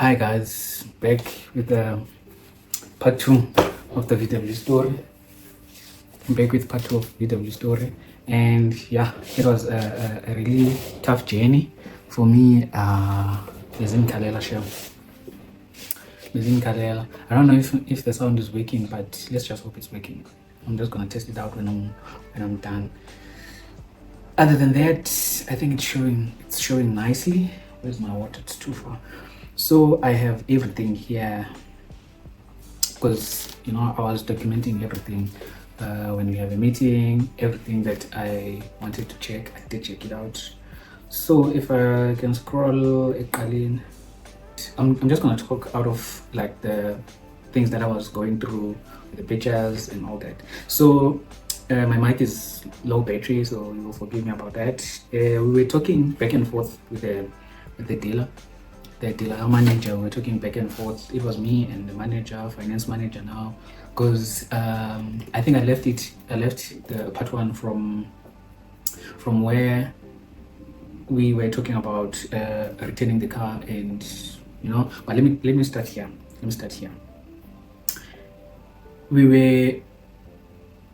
Hi guys, back with the part 2 of the VW story. I'm back with part 2 of VW story, and yeah, it was a really tough journey for me. Lizin Kalela show. Lizin Kalela. I don't know if the sound is working, but let's just hope it's working. I'm just gonna test it out when I'm done. Other than that, I think it's showing nicely. Where's my water? It's too far. So I have everything here because I was documenting everything when we have a meeting. Everything that I wanted to check, I did check it out. So if I can scroll I'm just gonna talk out of like the things that I was going through, the pictures and all that. So my mic is low battery, so you will forgive me about that. We were talking back and forth with the dealer, our manager. We were talking back and forth. It was me and the manager, finance manager now, because I think I left the part 1 from where we were talking about returning the car, and but let me start here. We were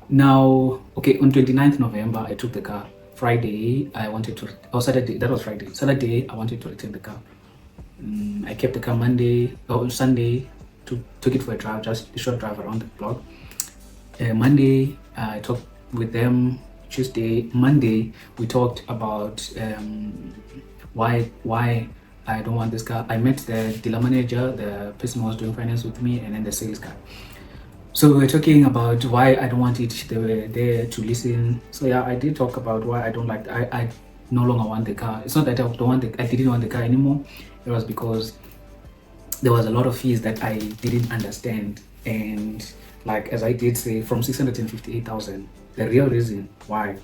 now, okay, on 29th November, I took the car. Friday, Saturday, that was Friday. Saturday, I wanted to return the car. I kept the car Sunday, took it for a drive, just a short drive around the block. Monday, I talked with them. Tuesday, Monday, we talked about why I don't want this car. I met the dealer manager, the person who was doing finance with me, and then the sales guy. So we were talking about why I don't want it. They were there to listen. So yeah, I did talk about why I don't like. I no longer want the car. It's not that I didn't want the car anymore. It was because there was a lot of fees that I didn't understand, and like as I did say, from 658,000. The real reason why,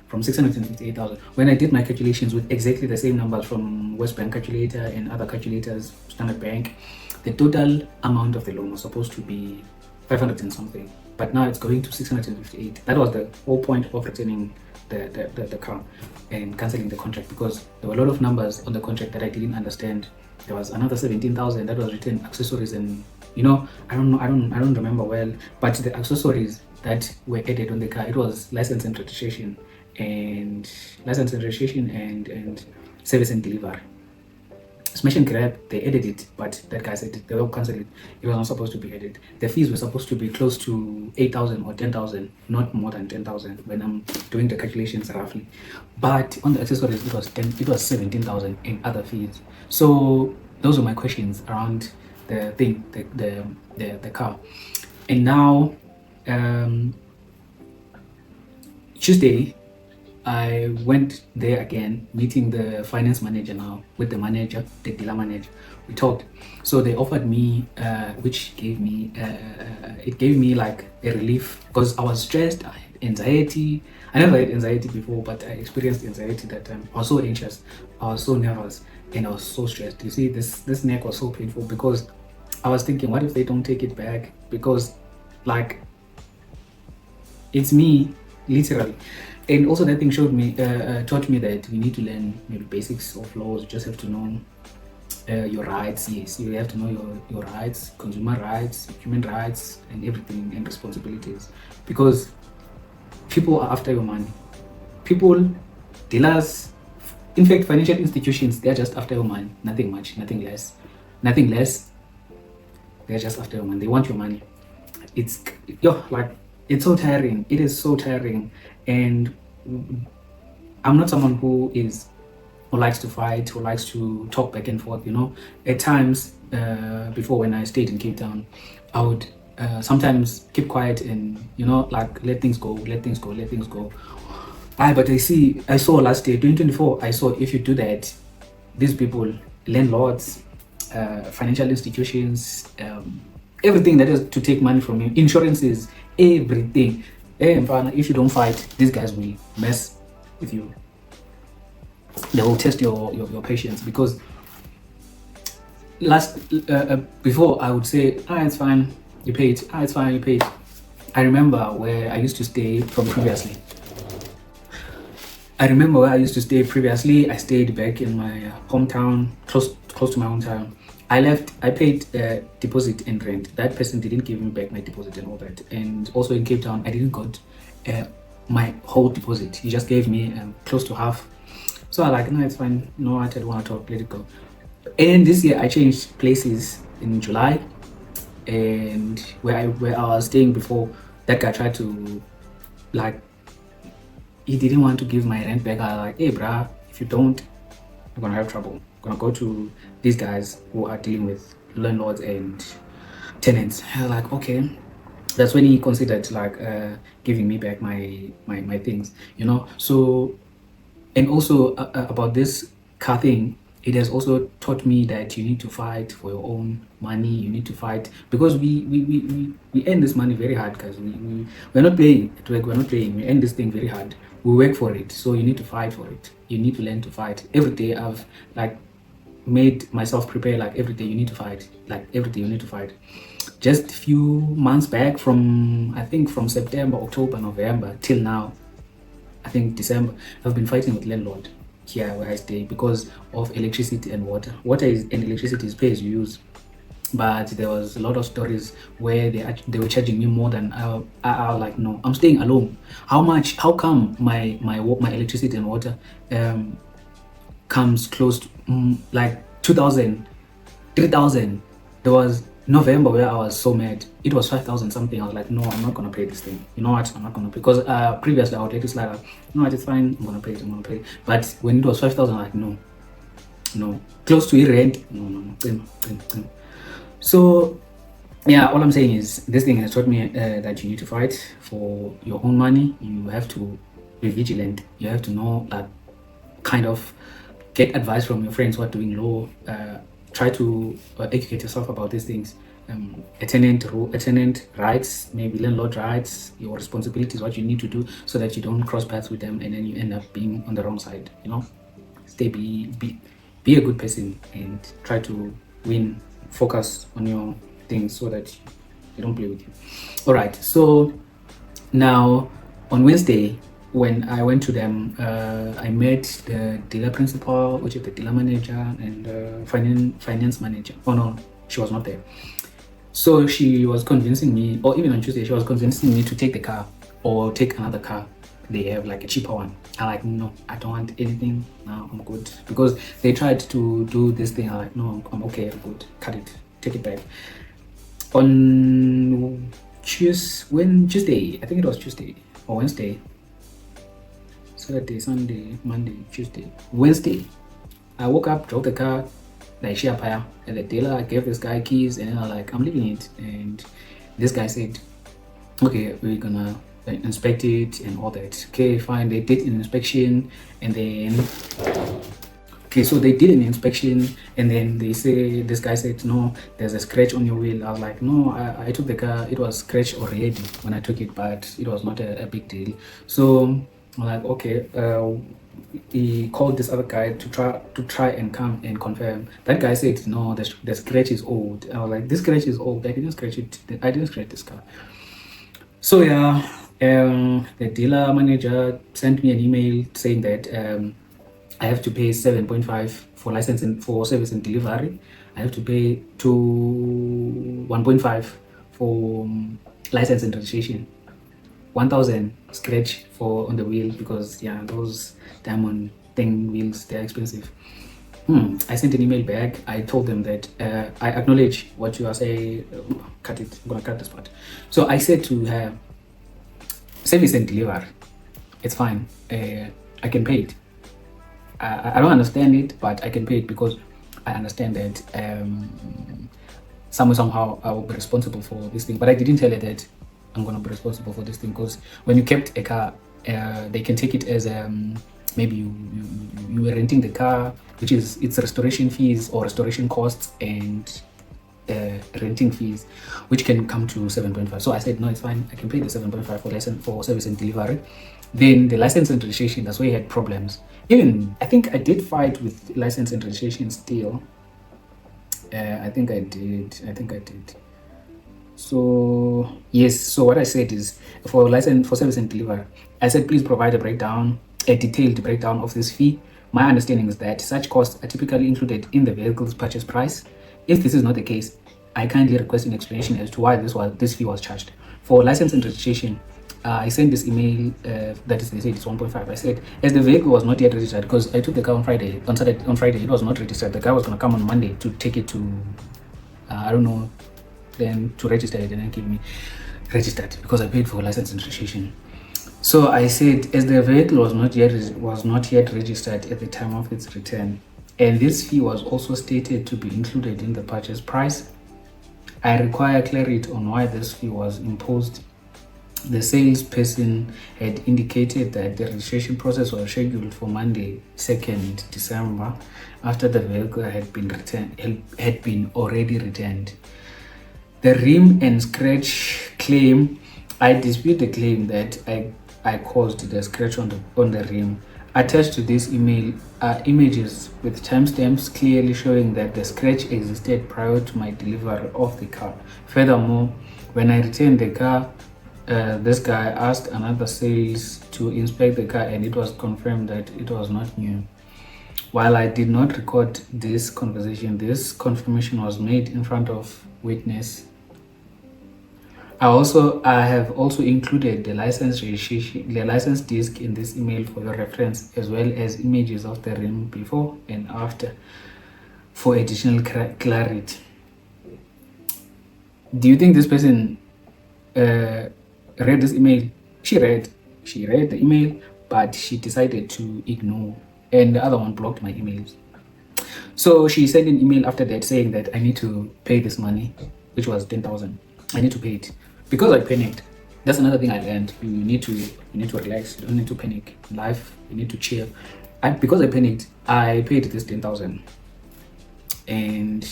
from 658,000, when I did my calculations with exactly the same numbers from West Bank calculator and other calculators, Standard Bank, the total amount of the loan was supposed to be 500 and something, but now it's going to 658. That was the whole point of returning the car and cancelling the contract, because there were a lot of numbers on the contract that I didn't understand. There was another 17,000 that was written accessories, and I don't remember well, but the accessories that were added on the car, it was license and registration and service and delivery. Smash and grab, they added it, but that guy said they will cancel it. It was not supposed to be added. The fees were supposed to be close to 8,000 or 10,000, not more than 10,000 when I'm doing the calculations roughly. But on the accessories, it was 17,000 in other fees. So those were my questions around the thing, the car. And now Tuesday, I went there again, meeting the finance manager now, with the manager, the dealer manager. We talked. So they offered me, which gave me, it gave me like a relief, because I was stressed, I had anxiety. I never had anxiety before, but I experienced anxiety that time. I was so anxious, I was so nervous, and I was so stressed. You see, this neck was so painful, because I was thinking, what if they don't take it back? Because like, it's me, literally. And also that thing taught me that we need to learn maybe basics of laws. You just have to know your rights. Yes, you have to know your rights, consumer rights, human rights, and everything, and responsibilities. Because people are after your money. People, dealers, in fact, financial institutions, they're just after your money. Nothing much, nothing less. Nothing less. They're just after your money. They want your money. It's so tiring. It is so tiring. And I'm not someone who likes to fight, who likes to talk back and forth. At times, before, when I stayed in Cape Town, I would sometimes keep quiet and like let things go. But I saw last year, 2024, I saw if you do that, these people, landlords, financial institutions, everything that is to take money from you, insurances, everything. If you don't fight, these guys will mess with you. They will test your patience, because before I would say, it's fine, you paid. It's fine, you paid. I remember where I used to stay previously. I remember where I used to stay previously. I stayed back in my hometown, close to my hometown, I paid deposit and rent. That person didn't give me back my deposit and all that. And also in Cape Town, I didn't got my whole deposit. He just gave me close to half. So I like, no, it's fine. No, I don't want to talk. Let it go. And this year I changed places in July, and where I was staying before, that guy tried to, like, he didn't want to give my rent back. I was like, hey, bruh, if you don't, I'm gonna have trouble. I'm gonna go to these guys who are dealing with landlords and tenants. I was like, okay. That's when he considered like giving me back my things, you know. So, and also about this car thing, it has also taught me that you need to fight for your own money. You need to fight, because we earn this money very hard, because we're not playing at work. We're not playing. We earn this thing very hard. We work for it, so you need to fight for it. You need to learn to fight. Every day I've like made myself prepare, like every day you need to fight. Like every day you need to fight. Just a few months back, from I think from September, October, November till now, I think December, I've been fighting with landlord here where I stay because of electricity and water. Water is and electricity is pay as you use, but there was a lot of stories where they were charging me more than I was like, no, I'm staying alone. How much? How come my electricity and water comes close to like 2,000, 3,000? There was November where I was so mad. It was 5,000 something. I was like, no, I'm not gonna pay this thing. You know what? I'm not gonna pay, because previously I would let it slide. You know what? It's fine. I'm gonna pay it. I'm gonna pay it. But when it was 5,000, I'm like, no, no, close to rent. No, no, no. So yeah, all I'm saying is this thing has taught me that you need to fight for your own money. You have to be vigilant. You have to know that, kind of get advice from your friends who are doing law. Try to educate yourself about these things. A tenant rights, maybe landlord rights, your responsibilities, what you need to do so that you don't cross paths with them and then you end up being on the wrong side. You know, be a good person and try to win. Focus on your things so that they don't play with you. All right. So now on Wednesday, when I went to them, I met the dealer principal, which is the dealer manager, and the finance manager. Oh no, she was not there. So she was convincing me, or even on Tuesday, she was convincing me to take the car or take another car. They have like a cheaper one. I'm like, no, I don't want anything. No, I'm good. Because they tried to do this thing. I'm like, no, I'm okay, I'm good. Cut it, take it back. On Tuesday, I think it was Tuesday or Wednesday, Saturday, Sunday, Monday, Tuesday, Wednesday, I woke up, drove the car, like Shiapaya, and the dealer gave this guy keys, and I'm like, I'm leaving it. And this guy said, okay, we're gonna inspect it and all that. Okay, fine. They did an inspection, and then okay, so they did an inspection, and then they say, this guy said, no, there's a scratch on your wheel. I was like, no, I took the car, it was scratched already when I took it, but it was not a big deal. So I'm like, okay. He called this other guy to try and come and confirm. That guy said, no, the scratch is old. I was like, this scratch is old. I didn't scratch it. I didn't scratch this car. So yeah, the dealer manager sent me an email saying that I have to pay 7.5 for license and for service and delivery. I have to pay to 1.5 for license and registration. 1,000 scratch for on the wheel, because yeah, those diamond thing wheels, they're expensive. I sent an email back. I told them that I acknowledge what you are saying. Cut it. I'm gonna cut this part. So I said to her, service and deliver, it's fine. I can pay it. I don't understand it, but I can pay it because I understand that somehow I will be responsible for this thing. But I didn't tell her that I'm gonna be responsible for this thing, because when you kept a car, they can take it as maybe you were renting the car, which is its restoration fees or restoration costs and renting fees, which can come to 7.5. So I said, no, it's fine. I can pay the 7.5 for license for service and delivery. Then the license and registration, that's where I had problems. Even I think I did fight with license and registration still. I think I did. So yes, so what I said is, for license, for service and delivery, I said, please provide a detailed breakdown of this fee. My understanding is that such costs are typically included in the vehicle's purchase price. If this is not the case, I kindly request an explanation as to why this fee was charged. For license and registration, I sent this email, that is, they said it's 1.5. I said, as the vehicle was not yet registered, because I took the car on Friday, on Friday, it was not registered. The guy was going to come on Monday to take it to, I don't know, then to register it, and then give me registered because I paid for license and registration. So I said, as the vehicle was not yet registered at the time of its return, and this fee was also stated to be included in the purchase price, I require clarity on why this fee was imposed. The salesperson had indicated that the registration process was scheduled for Monday, 2nd December, after the vehicle had been already returned. The rim and scratch claim, I dispute the claim that I caused the scratch on the rim. Attached to this email are images with timestamps clearly showing that the scratch existed prior to my delivery of the car. Furthermore, when I returned the car, this guy asked another sales to inspect the car, and it was confirmed that it was not new. While I did not record this conversation, this confirmation was made in front of witness. I have also included the license registration, the license disc in this email for your reference, as well as images of the rim before and after for additional clarity. Do you think this person read this email? She read the email, but she decided to ignore, and the other one blocked my emails. So she sent an email after that saying that I need to pay this money, which was 10,000. I need to pay it because I panicked. That's another thing I learned. You need to relax. You don't need to panic in life. You need to chill. Because I panicked, I paid this 10,000, and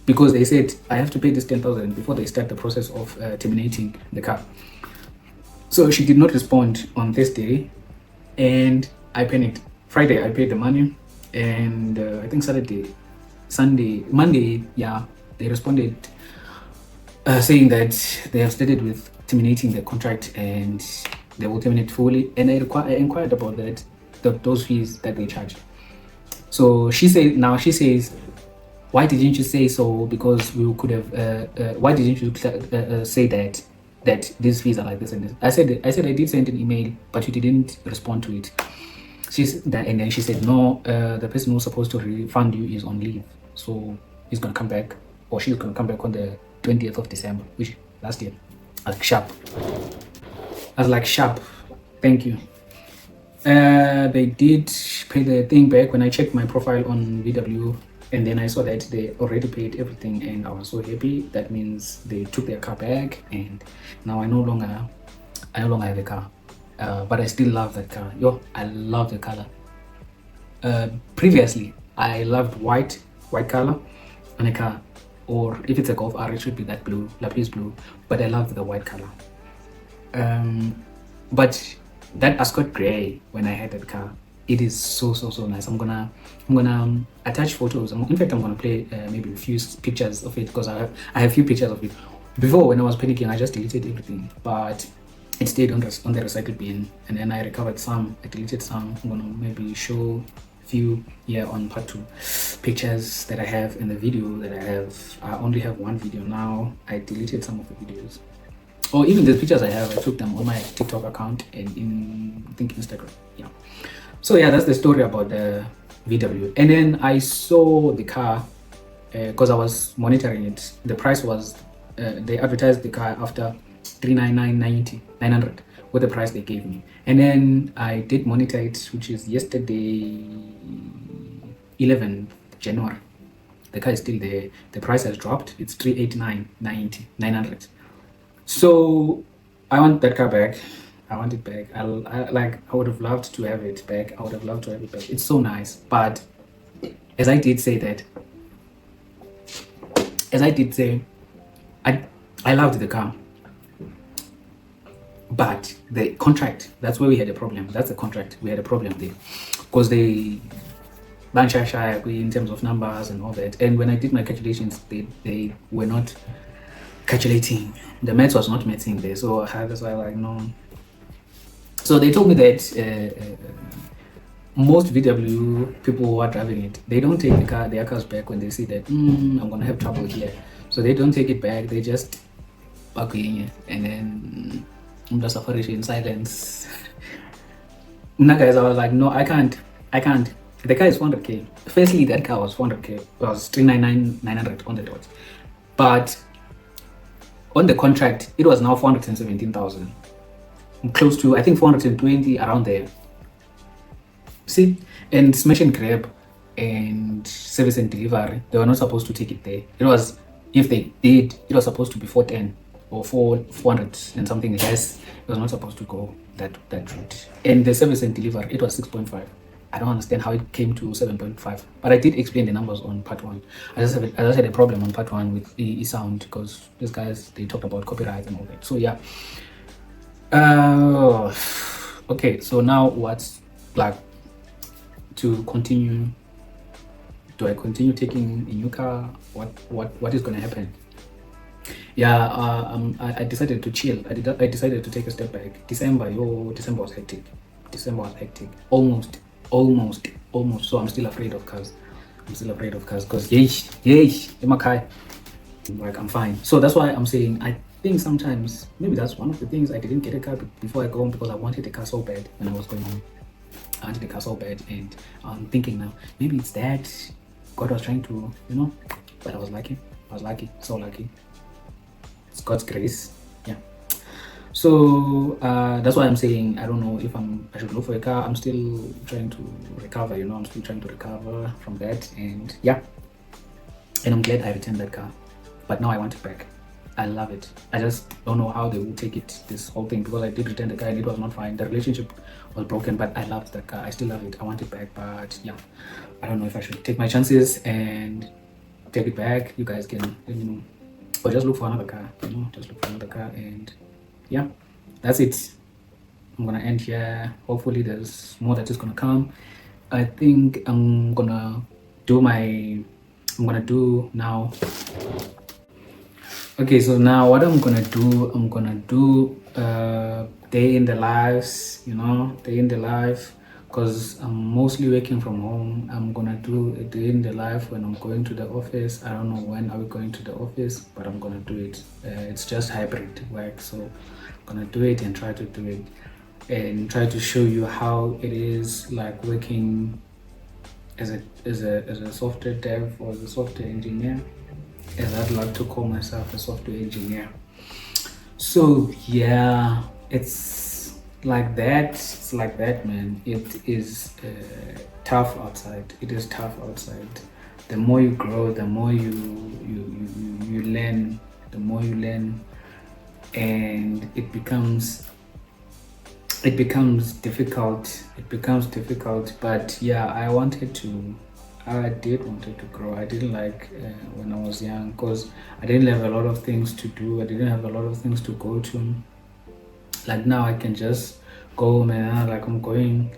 because they said I have to pay this 10,000 before they start the process of terminating the car. So she did not respond on Thursday, and I panicked. Friday I paid the money, and I think Monday, yeah, they responded saying that they have started with terminating the contract and they will terminate fully. And I inquired about those fees that they charge. So she says, why didn't you say so? Because we could have. Why didn't you say that these fees are like this and this? I said I did send an email, but you didn't respond to it. And then she said, no, the person who's supposed to refund you is on leave, so he's gonna come back, or she's gonna come back on the 20th of December, which last year. I was like, sharp. Thank you. They did pay the thing back when I checked my profile on VW, and then I saw that they already paid everything, and I was so happy. That means they took their car back, and now I no longer have a car. But I still love that car. I love the color. Previously, I loved white color on a car, or if it's a Golf R, it should be that blue, lapis blue. But I love the white color. But that Ascot Grey, when I had that car, it is so nice. I'm gonna attach photos. In fact, I'm gonna play maybe a few pictures of it, because I have few pictures of it. Before, when I was panicking, I just deleted everything, but it stayed on the recycle bin, and then I recovered some. I deleted some. I'm gonna maybe show few here on part 2 pictures that I have in the video that I have. I only have one video now. I deleted some of the videos, or even the pictures I have, I took them on my TikTok account and I think Instagram. Yeah. So yeah, that's the story about the VW. And then I saw the car because I was monitoring it. The price was they advertised the car after 900 with the price they gave me, and then I did monitor it, which is yesterday, 11th January. The car is still there. The price has dropped. It's 900. So I want that car back. I want it back. I would have loved to have it back. It's so nice. But as I did say, I loved the car. But the contract, that's where we had a problem. That's the contract. We had a problem there, because they bunch shy in terms of numbers and all that. And when I did my calculations, they were not calculating. The maths was not matching there. So that's why I like, no. So they told me that most VW people who are driving it, they don't take their cars back when they see that I'm gonna have trouble here. So they don't take it back. They just park it, and then I'm just suffering in silence. Now, guys, I was like, no, I can't. The car is 400k. Firstly, that car was 400k. It was 399,900 on the dot. But on the contract, it was now 417,000. Close to, I think, 420, around there. See, and smash and grab and service and delivery, they were not supposed to take it there. It was, if they did, it was supposed to be 410 or 400 and something less. It was not supposed to go that route. And the service and delivery, it was 6.5. I don't understand how it came to 7.5, but I did explain the numbers on part one. I just had a problem on part one with the sound because these guys, they talked about copyright and all that. So yeah. Okay, so now what's like to continue? Do I continue taking a new car? What is gonna happen? Yeah, I decided to chill. I decided to take a step back. December was hectic. Almost. So I'm still afraid of cars. Because Imakai, like I'm fine. So that's why I'm saying I think sometimes maybe that's one of the things I didn't get a car before I go home, because I wanted a car so bad when I was going home. I wanted a car so bad, and I'm thinking now maybe it's that God was trying to, but I was lucky, so lucky. It's God's grace. Yeah. So that's why I'm saying I don't know if I should look for a car. I'm still trying to recover, I'm still trying to recover from that, and yeah. And I'm glad I returned that car, but now I want it back. I love it. I just don't know how they will take it, this whole thing, because I did return the car and it was not fine. The relationship was broken, but I loved that car. I still love it. I want it back, but yeah, I don't know if I should take my chances and take it back. You guys can let me know, or just look for another car. Just look for another car, and yeah, that's it. I'm gonna end here. Hopefully, there's more that is gonna come. I think I'm gonna do now. Okay, so now what I'm gonna do day in the lives, day in the life, because I'm mostly working from home. I'm gonna do a day in the life when I'm going to the office. I don't know when are we going to the office, but I'm gonna do it. It's just hybrid work, so I'm gonna do it and try to do it and try to show you how it is like working as a software dev or as a software engineer. And I'd like to call myself a software engineer. So yeah, it's like that. It's like that, man. It is tough outside. It is tough outside. The more you grow, the more you learn. The more you learn, and it becomes difficult. But yeah, I did wanted to grow. I didn't like when I was young, because I didn't have a lot of things to do. I didn't have a lot of things to go to. Like now I can just go home and like I'm going.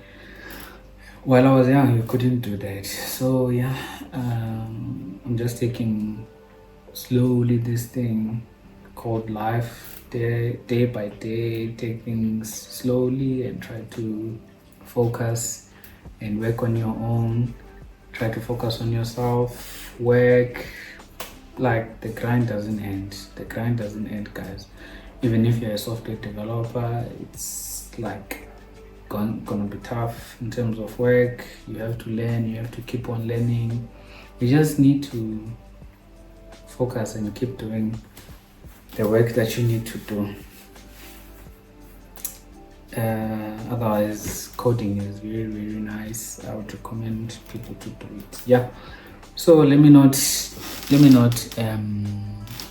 While I was young, you couldn't do that. So yeah, I'm just taking slowly this thing called life, day by day. Take things slowly and try to focus and work on your own. Try to focus on yourself, work. Like the grind doesn't end. Guys. Even if you're a software developer, it's like gonna be tough in terms of work. You have to learn, you have to keep on learning. You just need to focus and keep doing the work that you need to do. Otherwise, coding is very, very nice. I would recommend people to do it. Yeah. So let me not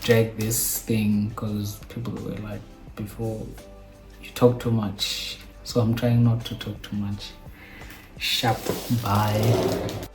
drag this thing, because people were like, before you talk too much. So I'm trying not to talk too much. Sharp. Bye.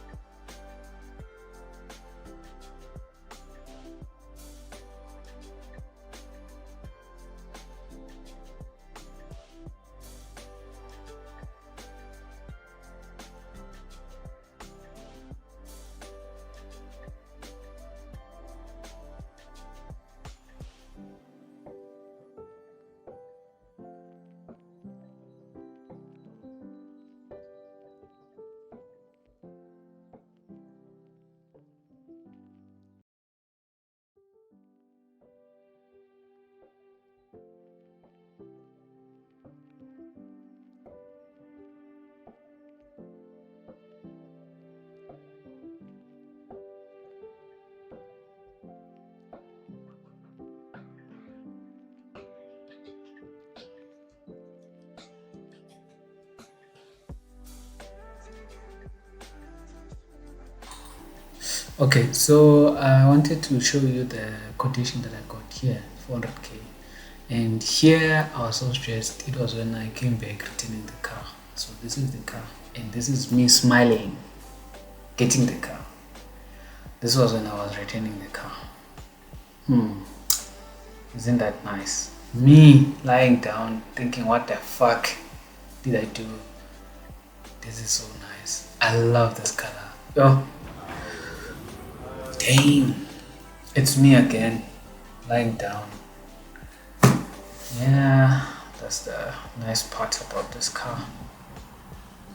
Okay, so I wanted to show you the quotation that I got here, 400k. And here I was so stressed. It was when I came back returning the car. So this is the car, and this is me smiling, getting the car. This was when I was returning the car. Isn't that nice? Me lying down thinking, what the fuck did I do? This is so nice. I love this color. Oh, damn. It's me again, lying down. Yeah, that's the nice part about this car.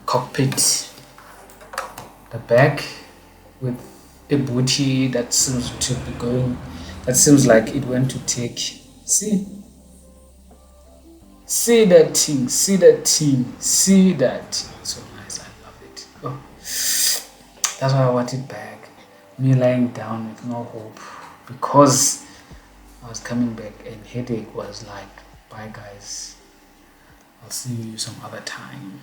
Cockpit, the back with a booty that seems to be going, that seems like it went to take. See that thing, see that thing, see that. So nice, I love it. Oh, that's why I want it back. Me lying down with no hope because I was coming back and headache was like, bye guys, I'll see you some other time.